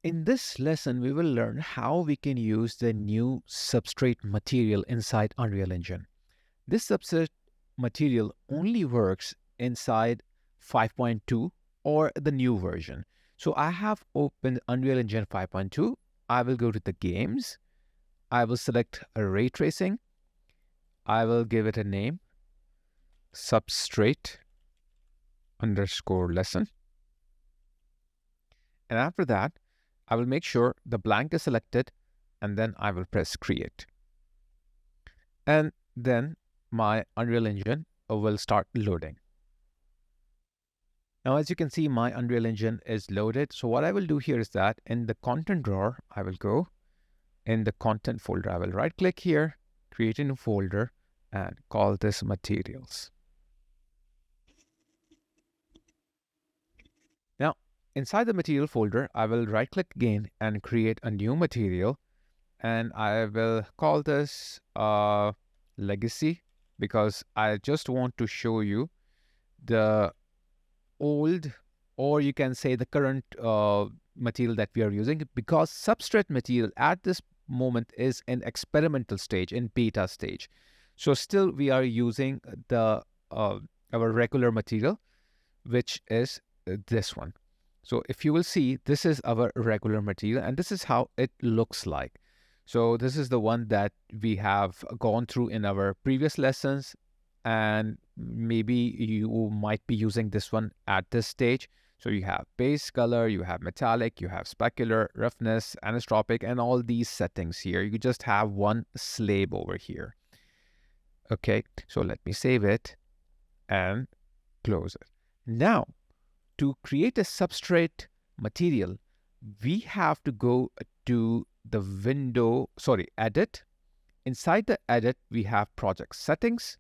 In this lesson, we will learn how we can use the new substrate material inside Unreal Engine. This substrate material only works inside 5.2 or the new version. So I have opened Unreal Engine 5.2. I will go to the games. I will select ray tracing. I will give it a name, substrate underscore lesson. And after that, I will make sure the blank is selected, and then I will press create. And then my Unreal Engine will start loading. Now, as you can see, my Unreal Engine is loaded. So what I will do here is that in the content drawer, I will go in the content folder. I will right click here, create a new folder, and call this materials. Now, inside the material folder, I will right click again and create a new material. And I will call this legacy, because I just want to show you the old, or you can say the current material that we are using, because substrate material at this moment is in experimental stage, in beta stage. So still we are using the our regular material, which is this one. So if you will see, this is our regular material and this is how it looks like. So this is the one that we have gone through in our previous lessons, and maybe you might be using this one at this stage. So you have base color, you have metallic, you have specular, roughness, anisotropic, and all these settings here. You just have one slab over here. Okay, so let me save it and close it. Now, to create a substrate material, we have to go to the window, edit. Inside the edit, we have project settings.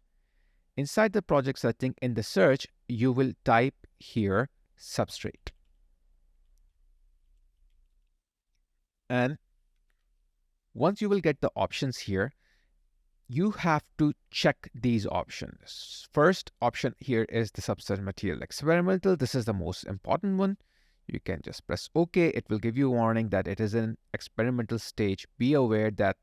Inside the project setting, in the search, you will type here substrate. And once you will get the options here, you have to check these options. First option here is the substrate material experimental. This is the most important one. You can just press OK. It will give you a warning that it is in experimental stage. Be aware that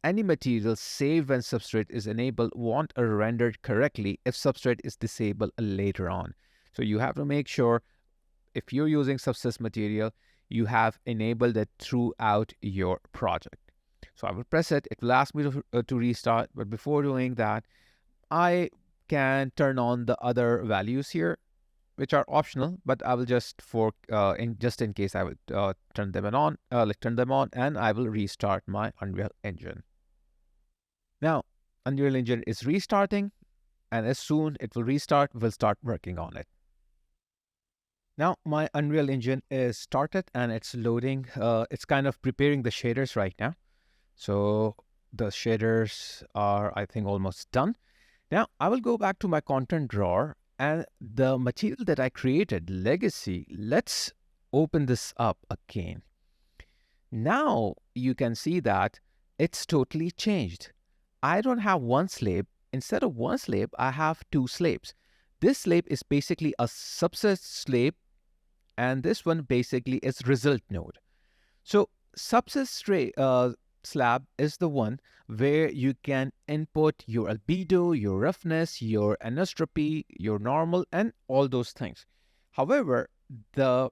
any material saved when substrate is enabled won't be rendered correctly if substrate is disabled later on. So you have to make sure, if you're using substrate material, you have enabled it throughout your project. So I will press it. It will ask me to restart. But before doing that, I can turn on the other values here, which are optional. But I will just in case, I will turn them on, and I will restart my Unreal Engine. Now, Unreal Engine is restarting, and as soon it will restart, we'll start working on it. Now, my Unreal Engine is started and it's loading. It's kind of preparing the shaders right now. So the shaders are, I think, almost done. Now, I will go back to my content drawer, and the material that I created, legacy, let's open this up again. Now, you can see that it's totally changed. I don't have one slab. Instead of one slab, I have two slabs. This slab is basically a subset slab, and this one basically is result node. So subset slab is the one where you can input your albedo, your roughness, your anisotropy, your normal, and all those things. However, the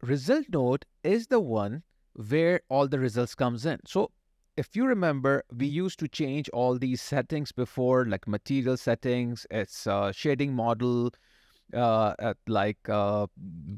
result node is the one where all the results comes in. So if you remember, we used to change all these settings before, like material settings, it's shading model, we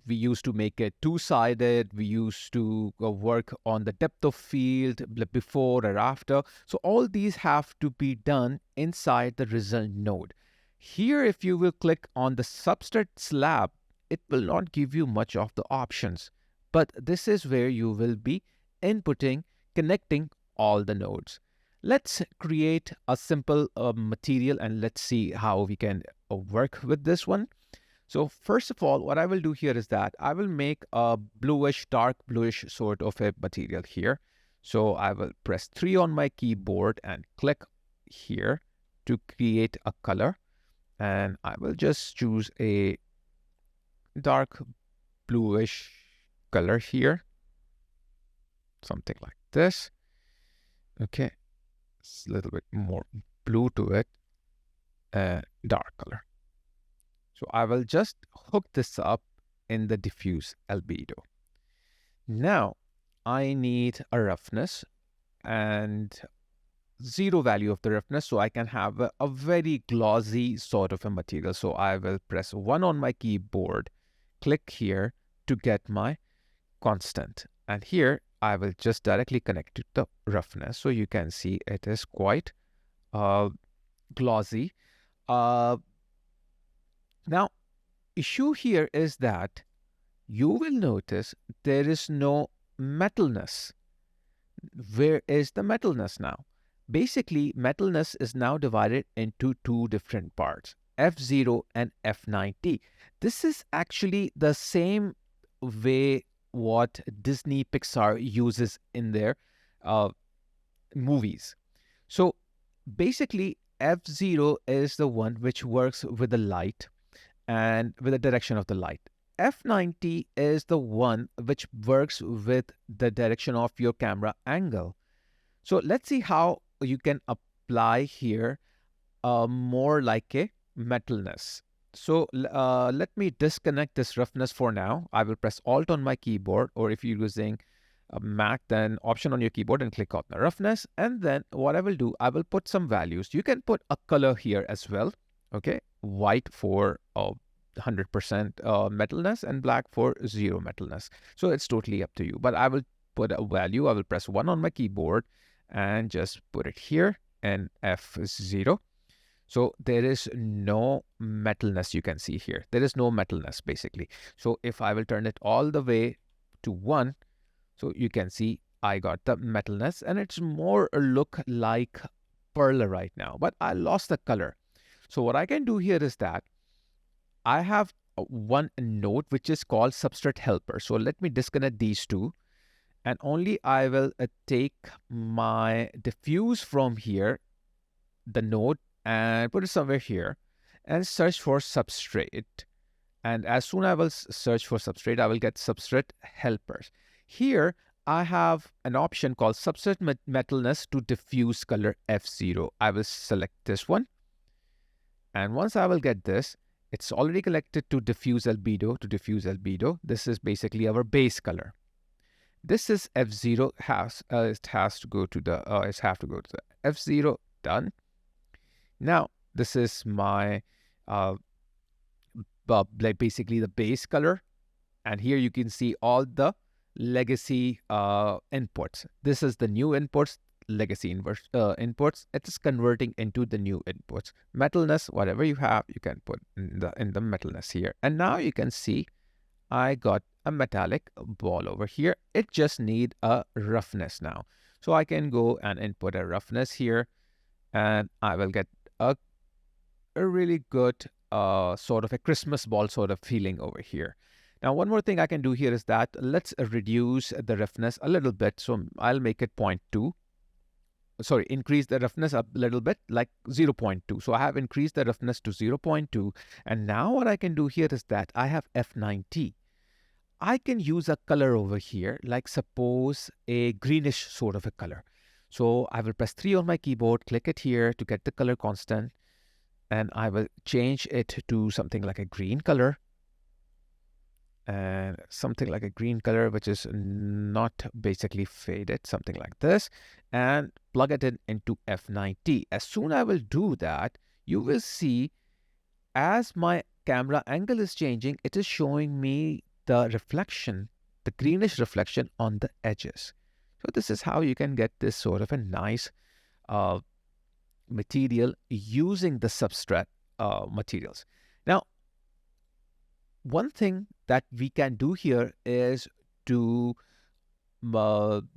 used to make it two-sided. We used to work on the depth of field before or after. So all these have to be done inside the result node. Here, if you will click on the substrate slab, it will not give you much of the options. But this is where you will be inputting, connecting all the nodes. Let's create a simple material, and let's see how we can work with this one. So first of all, what I will do here is that I will make a bluish, dark bluish sort of a material here. So I will press 3 on my keyboard and click here to create a color. And I will just choose a dark bluish color here. something like this. Okay, it's a little bit more blue to it, dark color. So I will just hook this up in the diffuse albedo. Now I need a roughness and zero value of the roughness, so I can have a very glossy sort of a material. So I will press 1 on my keyboard, click here to get my constant, and here I will just directly connect to the roughness. So you can see it is quite glossy. Now issue here is that you will notice there is no metalness. Where is the metalness now? Basically, metalness is now divided into two different parts, F0 and F90. This is actually the same way what Disney Pixar uses in their movies. So basically, F0 is the one which works with the light and with the direction of the light. F90 is the one which works with the direction of your camera angle. So let's see how you can apply here more like a metalness. So let me disconnect this roughness for now. I will press Alt on my keyboard, or if you're using a Mac, then Option on your keyboard and click on the roughness. And then what I will do, I will put some values. You can put a color here as well. Okay, white for 100% metalness and black for zero metalness. So it's totally up to you. But I will put a value. I will press 1 on my keyboard and just put it here and F0. So there is no metalness, you can see here. There is no metalness basically. So if I will turn it all the way to 1, so you can see I got the metalness, and it's more look like pearl right now, but I lost the color. So what I can do here is that I have one node which is called Substrate helper. So let me disconnect these two, and only I will take my diffuse from here, the node, and put it somewhere here and search for Substrate. And as soon as I will search for Substrate, I will get Substrate helpers. Here I have an option called Substrate metalness to diffuse color F0. I will select this one. And once I will get this, it's already connected to diffuse albedo, This is basically our base color. This is F0, it has to go to the F0, done. Now this is my basically the base color, and here you can see all the legacy inputs. This is the new inputs, legacy inputs. It is converting into the new inputs. Metalness, whatever you have, you can put in the metalness here. And now you can see I got a metallic ball over here. It just need a roughness now. So I can go and input a roughness here, and I will get a really good sort of a Christmas ball sort of feeling over here. Now, one more thing I can do here is that let's reduce the roughness a little bit. So I'll make it 0.2. Sorry, increase the roughness a little bit, like 0.2. So I have increased the roughness to 0.2. And now what I can do here is that I have F90. I can use a color over here, like suppose a greenish sort of a color. So I will press 3 on my keyboard, click it here to get the color constant, and I will change it to something like a green color. And something like a green color, which is not basically faded, something like this, and plug it into F90. As soon as I will do that, you will see as my camera angle is changing, it is showing me the reflection, the greenish reflection on the edges. So this is how you can get this sort of a nice material using the Substrate materials. Now, one thing that we can do here is to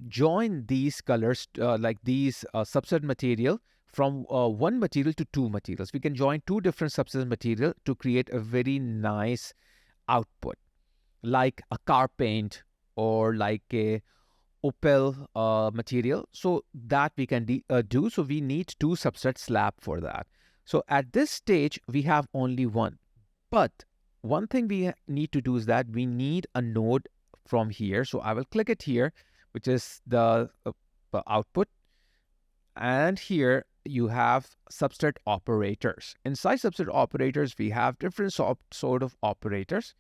join these colors, like these substrate material from one material to two materials. We can join two different substrate material to create a very nice output, like a car paint or like a opal material. So that we can do. So we need two substrate slab for that. So at this stage, we have only one. But one thing we need to do is that we need a node from here. So I will click it here, which is the output. And here you have substrate operators. Inside substrate operators, we have different sort of operators.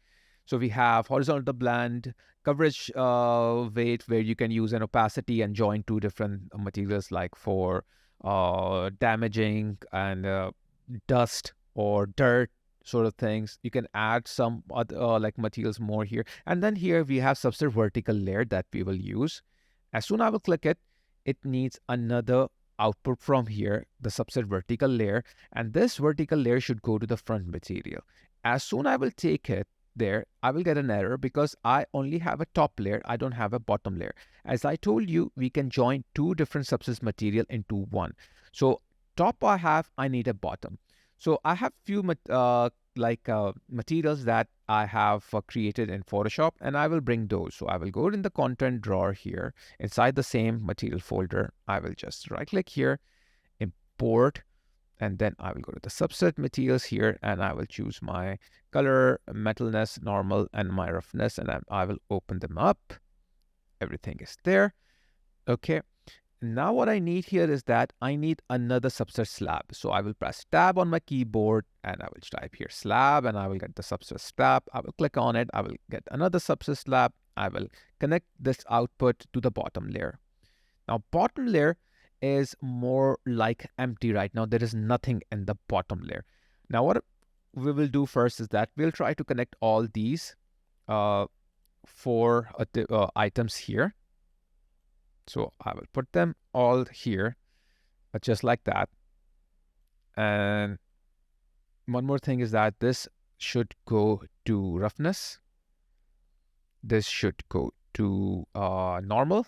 So we have horizontal blend, coverage weight, where you can use an opacity and join two different materials, like for damaging and dust or dirt sort of things. You can add some other like materials more here. And then here we have substrate vertical layer that we will use. As soon as I will click it, it needs another output from here, the substrate vertical layer, and this vertical layer should go to the front material. As soon as I will take it there, I will get an error because I only have a top layer, I don't have a bottom layer. As I told you, we can join two different substrate material into one. So top I need a bottom. So I have few materials that I have created in Photoshop, and I will bring those. So I will go in the content drawer here. Inside the same material folder, I will just right click here, import, and then I will go to the substrate materials here, and I will choose my color, metalness, normal, and my roughness, and I will open them up. Everything is there. Okay. Now what I need here is that I need another substrate slab. So I will press tab on my keyboard and I will type here slab, and I will get the substrate slab. I will click on it. I will get another substrate slab. I will connect this output to the bottom layer. Now bottom layer is more like empty right now. There is nothing in the bottom layer. Now what we will do first is that we'll try to connect all these four items here. So I will put them all here, just like that. And one more thing is that this should go to roughness. This should go to normal.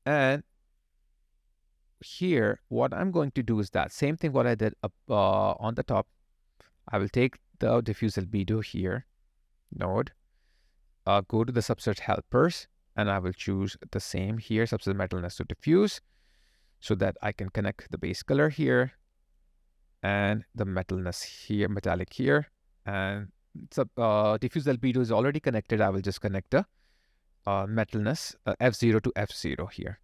And here, what I'm going to do is that same thing what I did up on the top. I will take the diffuse albedo here, node, go to the substrate helpers, and I will choose the same here, substrate metalness to diffuse, so that I can connect the base color here and the metalness here, metallic here, and diffuse albedo is already connected. I will just connect the metalness F0 to F0 here.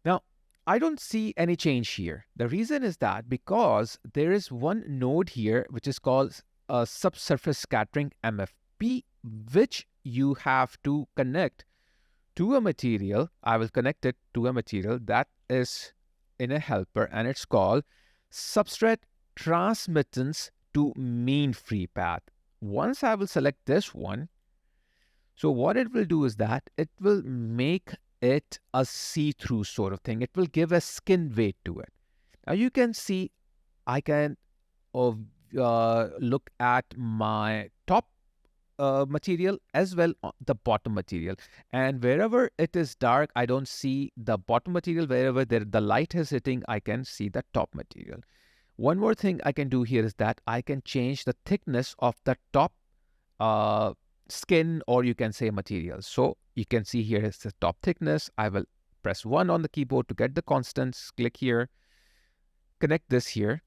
Now, I don't see any change here. The reason is that because there is one node here which is called subsurface scattering MFP, which you have to connect to a material. I will connect it to a material that is in a helper, and it's called substrate transmittance to mean free path. Once I will select this one, so what it will do is that it will make it a see-through sort of thing. It will give a skin weight to it. Now you can see I can look at my top material as well the bottom material, and wherever it is dark, I don't see the bottom material. Wherever the light is hitting, I can see the top material. One more thing I can do here is that I can change the thickness of the top skin, or you can say material. So you can see here is the top thickness. I will press 1 on the keyboard to get the constants. Click here, connect this here.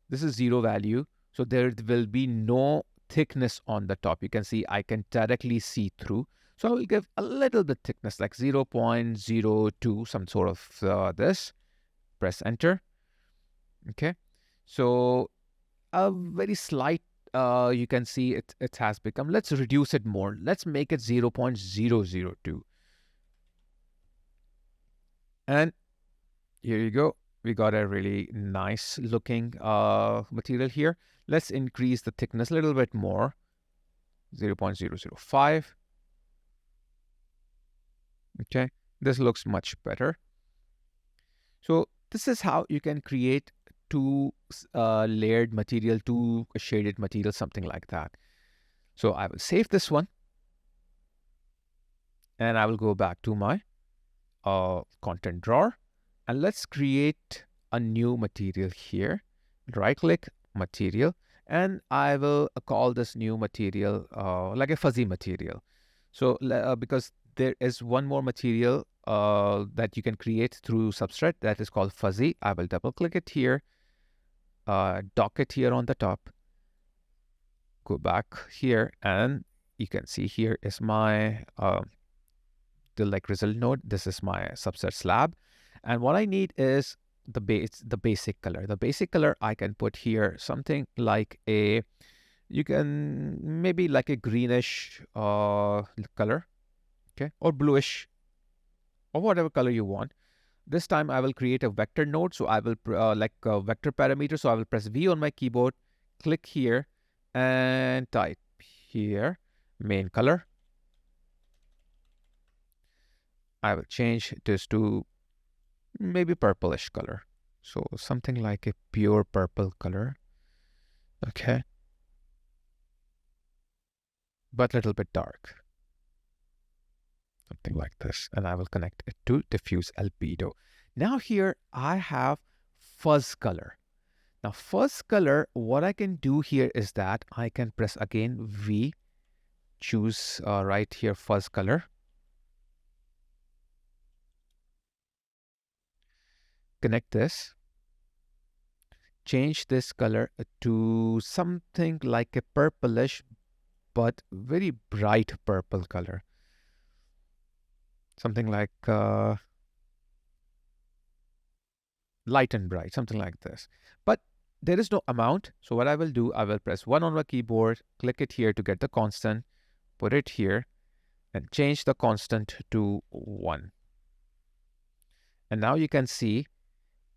This is 0 value, so there will be no thickness on the top. You can see I can directly see through. So I will give a little bit thickness, like 0.02, some sort of this. Press enter. Okay, so a very slight, you can see it has become. Let's reduce it more. Let's make it 0.002. And here you go. We got a really nice looking material here. Let's increase the thickness a little bit more, 0.005. Okay, this looks much better. So this is how you can create two layered material, two shaded material, something like that. So I will save this one, and I will go back to my content drawer, and let's create a new material here. Right click, material, and I will call this new material like a fuzzy material. So because there is one more material that you can create through Substrate that is called fuzzy, I will double click it here, dock it here on the top, go back here, and you can see here is my the like result node. This is my subset slab. And what I need is the basic color. The basic color I can put here something like a, you can maybe like a greenish color, okay, or bluish, or whatever color you want. This time I will create a vector node. So I will like a vector parameter. So I will press V on my keyboard, click here and type here main color. I will change this to maybe purplish color. So something like a pure purple color. Okay. But a little bit dark. Something like this. And I will connect it to diffuse albedo. Now here I have fuzz color. Now fuzz color, what I can do here is that I can press again V, choose right here fuzz color. Connect this. Change this color to something like a purplish but very bright purple color. Something like light and bright, something like this. But there is no amount. So what I will do, I will press 1 on my keyboard, click it here to get the constant, put it here, and change the constant to 1. And now you can see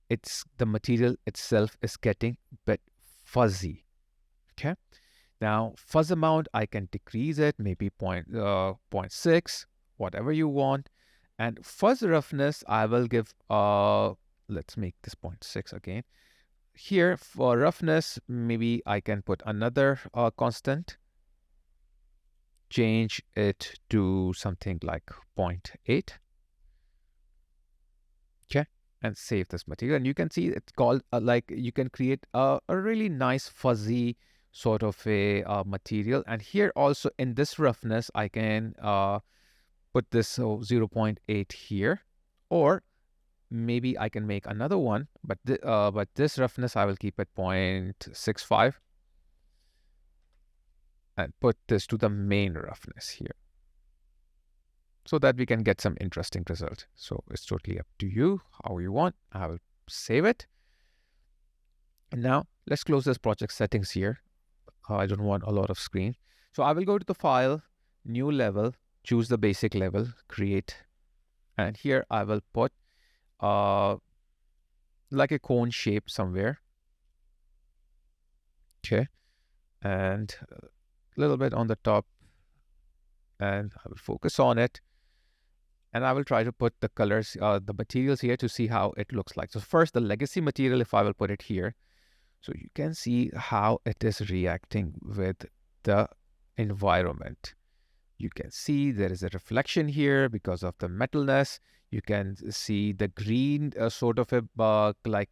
it's the material itself is getting a bit fuzzy. Okay. Now fuzz amount, I can decrease it, maybe 0.6, whatever you want. And fuzz roughness, I will give, let's make this 0.6 again. Here for roughness, maybe I can put another constant, change it to something like 0.8. Okay. And save this material. And you can see it's called like you can create a really nice fuzzy sort of a material. And here also in this roughness, I can put this 0.8 here, or maybe I can make another one, but this roughness I will keep at 0.65 and put this to the main roughness here, so that we can get some interesting result. So it's totally up to you how you want. I will save it. And now let's close this project settings here. I don't want a lot of screen. So I will go to the file, new level, choose the basic level, create. And here I will put like a cone shape somewhere. Okay. And a little bit on the top. And I will focus on it. And I will try to put the colors, the materials here to see how it looks like. So first, the legacy material, if I will put it here, so you can see how it is reacting with the environment. You can see there is a reflection here because of the metalness. You can see the green sort of a like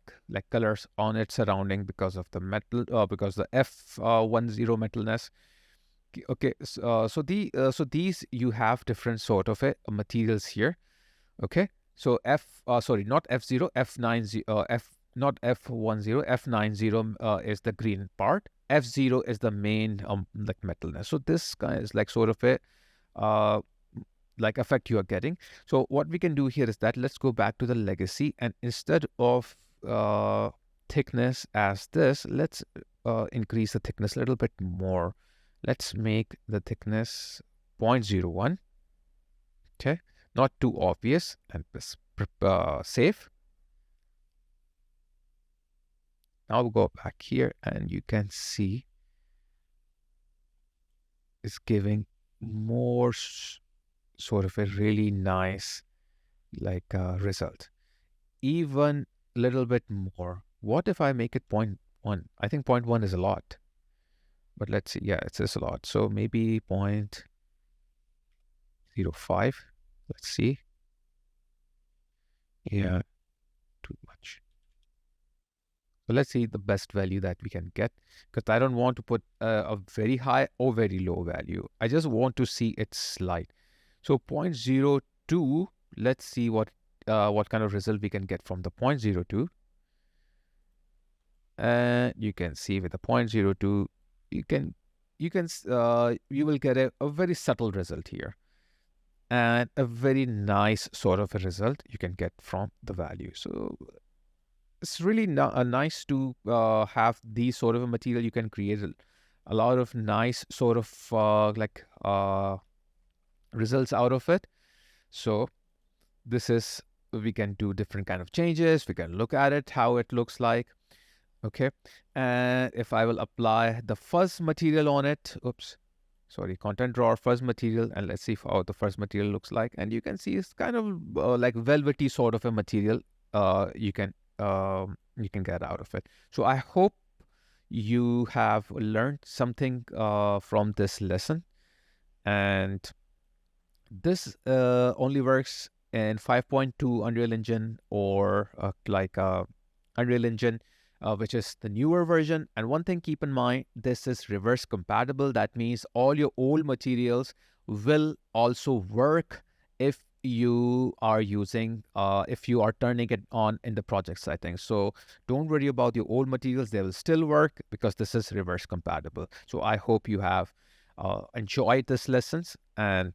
colors on its surrounding because of the metal, because the F10 metalness. Okay, so these you have different sort of materials here. Okay, so sorry, not F0, F90, not F10, F90 is the green part. F0 is the main like metalness. So this guy is like sort of a like effect you are getting. So what we can do here is that let's go back to the legacy, and instead of thickness as this, let's increase the thickness a little bit more. Let's make the thickness 0.01. Okay, not too obvious, and press save. Now we'll go back here, and you can see it's giving more sort of a really nice like result. Even a little bit more. What if I make it 0.1? I think 0.1 is a lot. But let's see. Yeah, it's a lot. So maybe 0.05. Let's see. Yeah, too much. So let's see the best value that we can get, because I don't want to put a very high or very low value. I just want to see it slide. So 0.02, let's see what kind of result we can get from the 0.02. And you can see with the 0.02, you can you will get a very subtle result here, and a very nice sort of a result you can get from the value. So it's really nice to have these sort of a material. You can create a lot of nice sort of results out of it. So this is, we can do different kind of changes. We can look at it, how it looks like. Okay. And if I will apply the fuzz material on it, content drawer fuzz material, and let's see how the fuzz material looks like. And you can see it's kind of like velvety sort of a material you can get out of it. So I hope you have learned something from this lesson. And this only works in 5.2 Unreal Engine, or Unreal Engine, which is the newer version. And one thing, keep in mind, this is reverse compatible. That means all your old materials will also work if you are using, if you are turning it on in the project settings. So don't worry about your old materials. They will still work because this is reverse compatible. So I hope you have enjoyed this lessons, and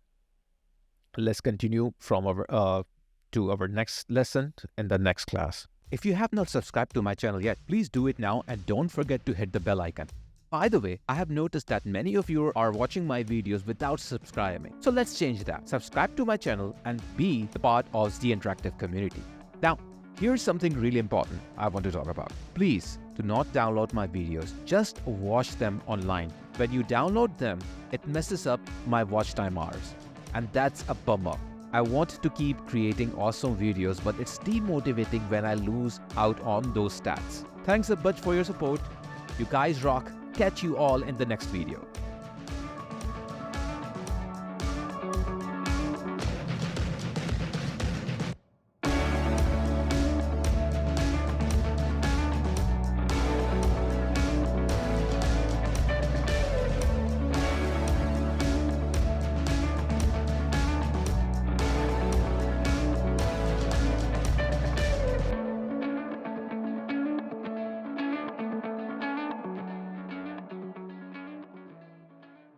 let's continue from our to our next lesson in the next class. If you have not subscribed to my channel yet, please do it now, and don't forget to hit the bell icon. By the way, I have noticed that many of you are watching my videos without subscribing. So let's change that. Subscribe to my channel and be the part of the interactive community. Now, here's something really important I want to talk about. Please do not download my videos. Just watch them online. When you download them, it messes up my watch time hours. And that's a bummer. I want to keep creating awesome videos, but it's demotivating when I lose out on those stats. Thanks a bunch for your support. You guys rock. Catch you all in the next video.